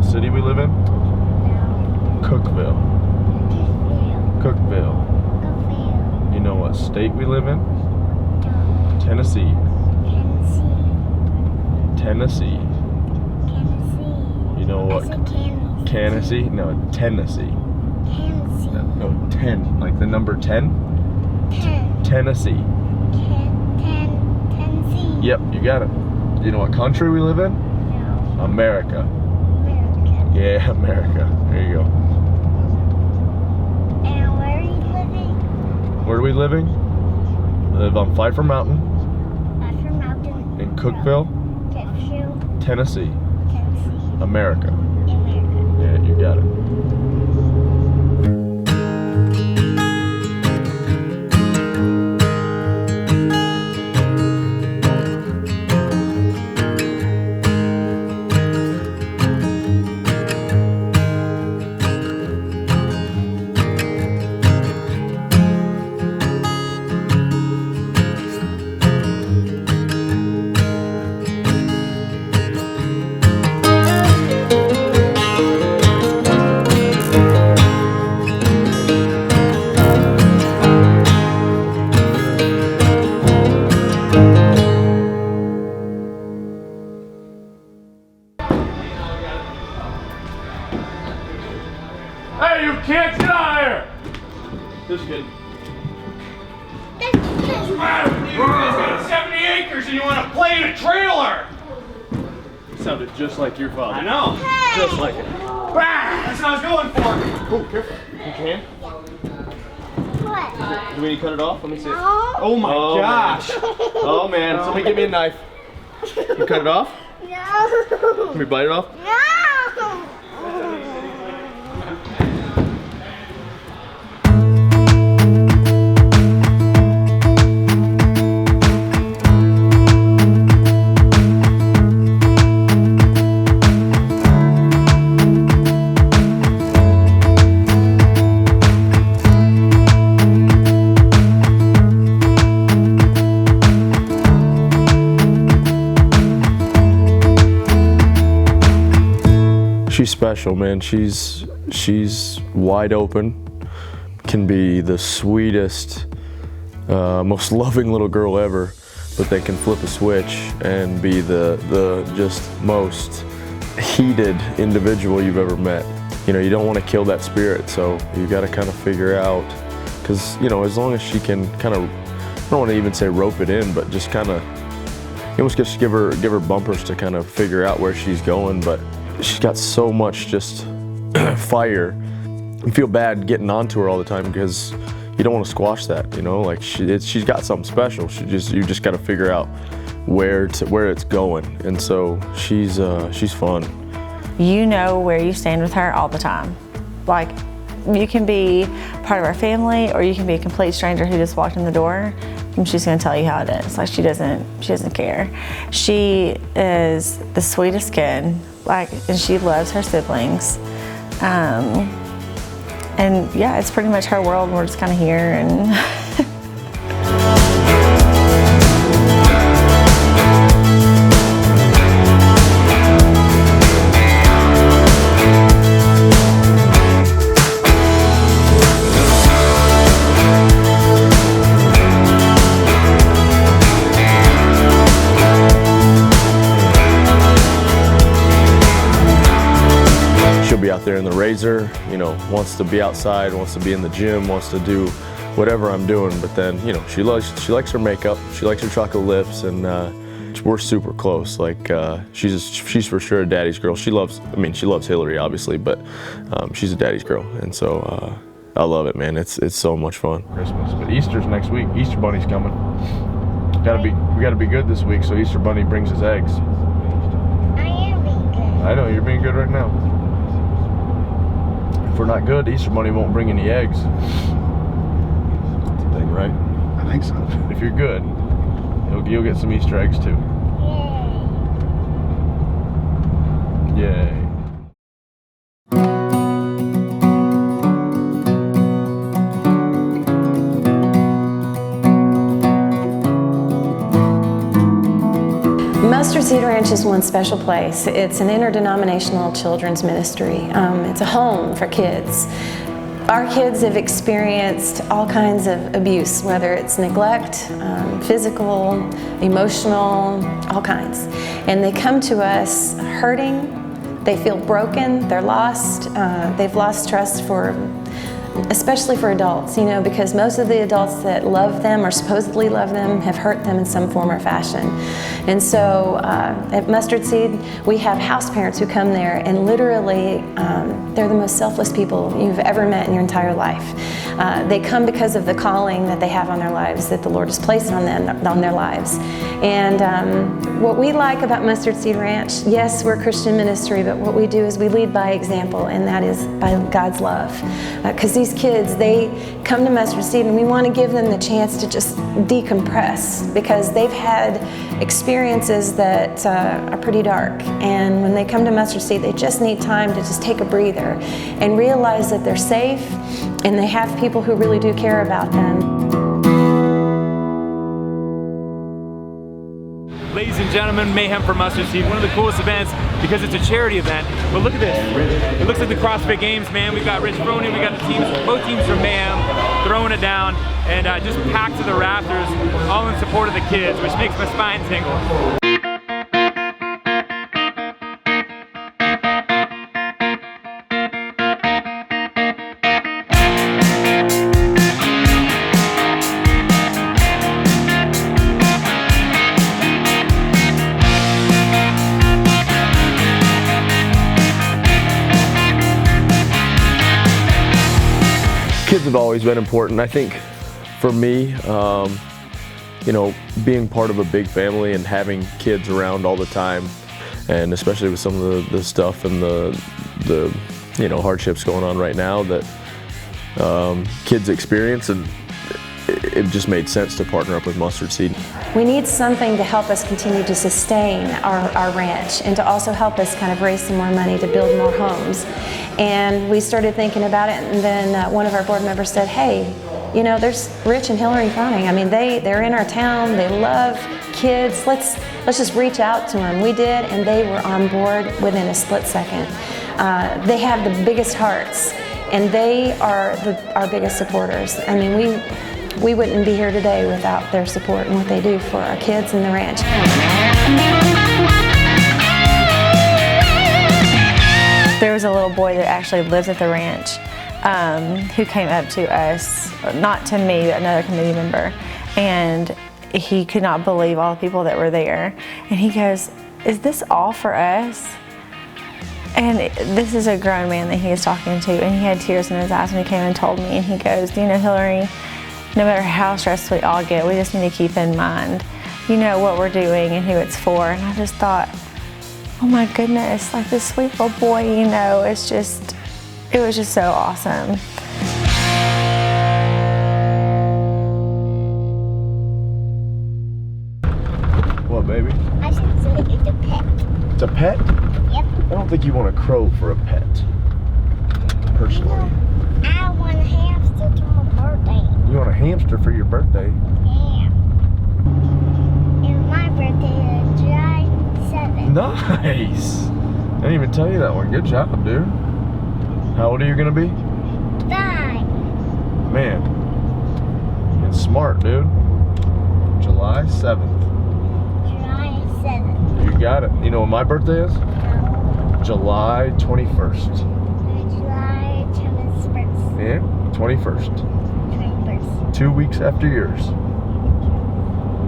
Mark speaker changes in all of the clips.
Speaker 1: what city we live in?
Speaker 2: No.
Speaker 1: Cookville. Cookville.
Speaker 2: Cookville.
Speaker 1: You know what state we live in?
Speaker 2: No.
Speaker 1: Tennessee.
Speaker 2: Tennessee.
Speaker 1: Tennessee.
Speaker 2: Tennessee.
Speaker 1: You know what?
Speaker 2: I said Tennessee.
Speaker 1: Tennessee? No, Tennessee.
Speaker 2: Tennessee.
Speaker 1: No, 10. Like the number 10? Tennessee.
Speaker 2: Tennessee.
Speaker 1: Yep, you got it. You know what country we live in?
Speaker 2: No.
Speaker 1: America.
Speaker 2: America.
Speaker 1: Yeah, America. There you go.
Speaker 2: And where are you living?
Speaker 1: Where are we living? We live on Pfeiffer Mountain
Speaker 2: Pfeiffer Mountain.
Speaker 1: in Cookville,
Speaker 2: Cookville,
Speaker 1: Tennessee,
Speaker 2: Tennessee.
Speaker 1: America.
Speaker 2: America.
Speaker 1: Yeah, you got it. Hey, you kids, get out of here! Just kidding.
Speaker 3: What's the matter with you? You guys got 70 acres and you want to play in a trailer!
Speaker 1: Sounded just like your father.
Speaker 3: I know.
Speaker 1: Just like it.
Speaker 3: Bah! That's what I was going for.
Speaker 1: Oh, careful. You can?
Speaker 2: What?
Speaker 1: Do we need to cut it off? Let me see it.
Speaker 2: No.
Speaker 3: Oh my gosh.
Speaker 1: Oh man, somebody give me a knife. You cut it off?
Speaker 2: No.
Speaker 1: Let me bite it off?
Speaker 2: No.
Speaker 1: She's special, man. She's wide open, can be the sweetest, most loving little girl ever, but they can flip a switch and be the just most heated individual you've ever met. You know, you don't want to kill that spirit, so you got to kind of figure out, because, you know, as long as she can kind of, I don't want to even say rope it in, but just kind of, you almost just give her bumpers to kind of figure out where she's going, but she's got so much just fire. You feel bad getting onto her all the time because you don't want to squash that, you know? Like she's got something special. You just got to figure out where it's going, and so she's fun.
Speaker 4: You know where you stand with her all the time. Like, you can be part of our family, or you can be a complete stranger who just walked in the door, and she's gonna tell you how it is. Like, she doesn't care. She is the sweetest kid, like, and she loves her siblings. And yeah, it's pretty much her world, and we're just kind of here, and
Speaker 1: be out there in the razor, you know, wants to be outside, wants to be in the gym, wants to do whatever I'm doing, but then, you know, she likes her makeup, she likes her chocolate lips, and we're super close. Like, she's for sure a daddy's girl. She loves Hillary, obviously, but she's a daddy's girl, and so I love it, man. It's so much fun. Christmas, but Easter's next week. Easter Bunny's coming. We gotta be good this week, so Easter Bunny brings his eggs.
Speaker 2: I am being good.
Speaker 1: I know, you're being good right now. If we're not good, Easter Bunny won't bring any eggs. That's the thing, right?
Speaker 5: I think so.
Speaker 1: If you're good, you'll get some Easter eggs too.
Speaker 2: Yay.
Speaker 1: Yay.
Speaker 6: Mustard
Speaker 5: Seed Ranch is one special place. It's an interdenominational children's ministry. It's a home for kids. Our kids have experienced all kinds of abuse, whether it's neglect, physical, emotional, all kinds. And they come to us hurting, they feel broken, they're lost, they've lost trust especially for adults, you know, because most of the adults that love them or supposedly love them have hurt them in some form or fashion. And so at Mustard Seed, we have house parents who come there, and literally they're the most selfless people you've ever met in your entire life. They come because of the calling that they have on their lives, that the Lord has placed on their lives. And what we like about Mustard Seed Ranch, yes, we're a Christian ministry, but what we do is we lead by example, and that is by God's love. Because these kids, they come to Mustard Seed, and we want to give them the chance to just decompress, because they've had experiences that are pretty dark. And when they come to Mustard Seed, they just need time to just take a breather and realize that they're safe and they have people who really do care about them.
Speaker 6: Ladies and gentlemen, Mayhem for Mustard Seed, one of the coolest events because it's a charity event. But look at this, it looks like the CrossFit Games, man. We've got Rich Froning, we got the teams, both teams from Mayhem, throwing it down, and just packed to the rafters, all in support of the kids, which makes my spine tingle.
Speaker 1: Kids have always been important. I think for me, you know, being part of a big family and having kids around all the time, and especially with some of the stuff and the you know, hardships going on right now that kids experience, and it just made sense to partner up with Mustard Seed.
Speaker 5: We need something to help us continue to sustain our ranch, and to also help us kind of raise some more money to build more homes. And we started thinking about it, and then one of our board members said, hey, you know, there's Rich and Hillary Froning. I mean, they're in our town, they love kids, let's just reach out to them. We did, and they were on board within a split second. They have the biggest hearts, and they are our biggest supporters. I mean, we wouldn't be here today without their support and what they do for our kids and the ranch.
Speaker 4: There was a little boy that actually lives at the ranch who came up to us, not to me, but another committee member, and he could not believe all the people that were there. And he goes, is this all for us? And this is a grown man that he is talking to, and he had tears in his eyes when he came and told me, and he goes, do you know, Hillary, no matter how stressed we all get, we just need to keep in mind, you know, what we're doing and who it's for. And I just thought, oh my goodness, like this sweet little boy, you know, it was just so awesome.
Speaker 1: What, baby?
Speaker 2: I should say it's a pet.
Speaker 1: It's a pet?
Speaker 2: Yep.
Speaker 1: I don't think you want a crow for a pet, personally.
Speaker 2: I want a hamster to my birthday.
Speaker 1: You want a hamster for your birthday?
Speaker 2: Yeah. And my birthday is July 7th.
Speaker 1: Nice! I didn't even tell you that one. Good job, dude. How old are you gonna be?
Speaker 2: 5.
Speaker 1: Man, it's smart, dude. July 7th.
Speaker 2: July 7th.
Speaker 1: You got it. You know what my birthday is?
Speaker 2: No.
Speaker 1: July 21st.
Speaker 2: July 21st.
Speaker 1: Yeah, 21st.
Speaker 2: 21st.
Speaker 1: 2 weeks after yours.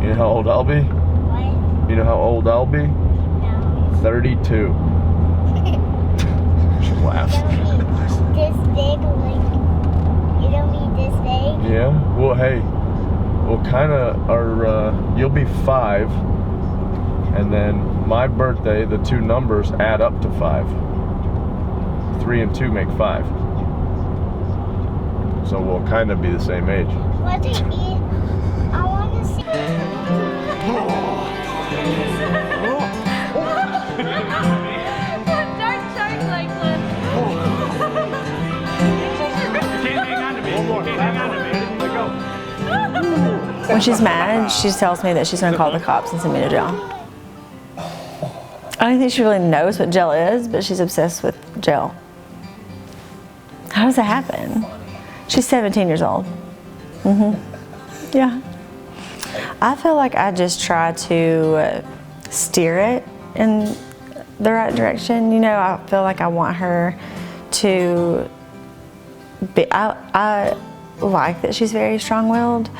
Speaker 1: You know how old I'll be?
Speaker 2: What?
Speaker 1: You know how old I'll be?
Speaker 2: No.
Speaker 1: 32. She laughs.
Speaker 2: This big, like, you don't be this big?
Speaker 1: Yeah? Well, hey, well, kind of are, you'll be 5, and then my birthday, the 2 numbers add up to 5. 3 and 2 make 5. So we'll kind of be the same age.
Speaker 2: What to eat? I want to see.
Speaker 4: When she's mad, she tells me that she's gonna call the cops and send me to jail. I don't think she really knows what gel is, but she's obsessed with gel. How does that happen? She's 17 years old. Yeah. I feel like I just try to steer it in the right direction. You know, I feel like I want her to be, I like that she's very strong-willed.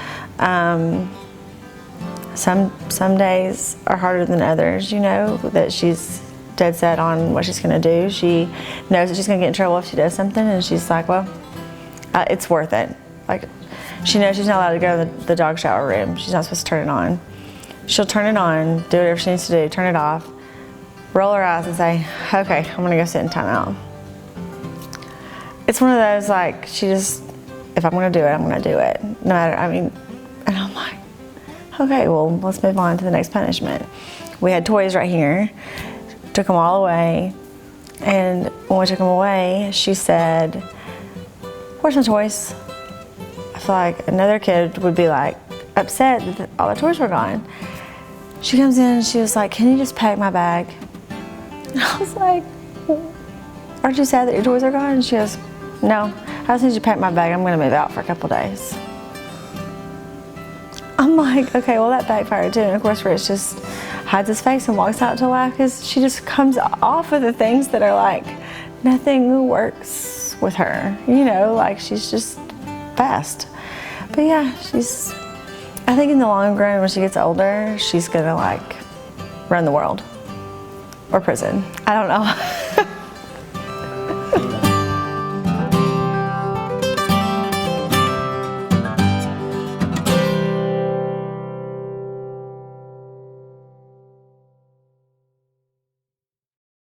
Speaker 4: Some days are harder than others, you know, that she's dead set on what she's gonna do. She knows that she's gonna get in trouble if she does something, and she's like, well, it's worth it. Like, she knows she's not allowed to go to the dog shower room. She's not supposed to turn it on. She'll turn it on, do whatever she needs to do, turn it off, roll her eyes and say, okay, I'm gonna go sit in timeout. It's one of those, like, she just, if I'm gonna do it, I'm gonna do it. No matter, I mean, and I'm like, okay, well, let's move on to the next punishment. We had toys right here, took them all away, and when we took them away, she said, where's my toys? I feel like another kid would be like upset that all the toys were gone. She comes in and she was like, can you just pack my bag? And I was like, aren't you sad that your toys are gone? And she goes, no, I just need you to pack my bag. I'm gonna move out for a couple days. I'm like, okay, well that backfired too. And of course Rich just hides his face and walks out to laugh because she just comes off of the things that are like, nothing works with her. You know, like she's just fast. But yeah, I think in the long run when she gets older, she's gonna like run the world or prison. I don't know.